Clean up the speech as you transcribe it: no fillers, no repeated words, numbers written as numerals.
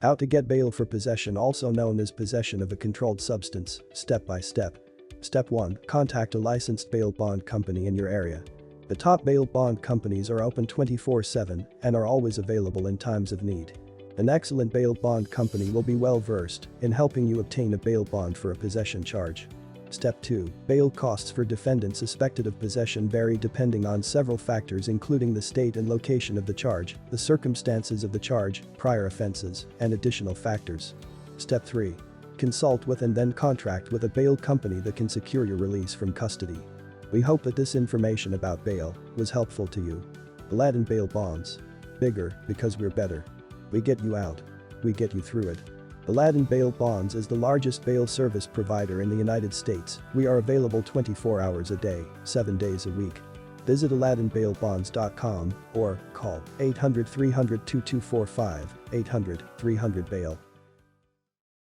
How to get bail for possession, also known as possession of a controlled substance, step by step. Step 1. Contact a licensed bail bond company in your area. The top bail bond companies are open 24/7 and are always available in times of need. An excellent bail bond company will be well versed in helping you obtain a bail bond for a possession charge. Step 2. Bail costs for defendants suspected of possession vary depending on several factors, including the state and location of the charge, the circumstances of the charge, prior offenses, and additional factors. Step 3. Consult with and then contract with a bail company that can secure your release from custody. We hope that this information about bail was helpful to you. Aladdin Bail Bonds. Bigger because we're better. We get you out. We get you through it. Aladdin Bail Bonds is the largest bail service provider in the United States. We are available 24 hours a day, 7 days a week. Visit AladdinBailBonds.com or call 800-300-2245, 800-300-BAIL.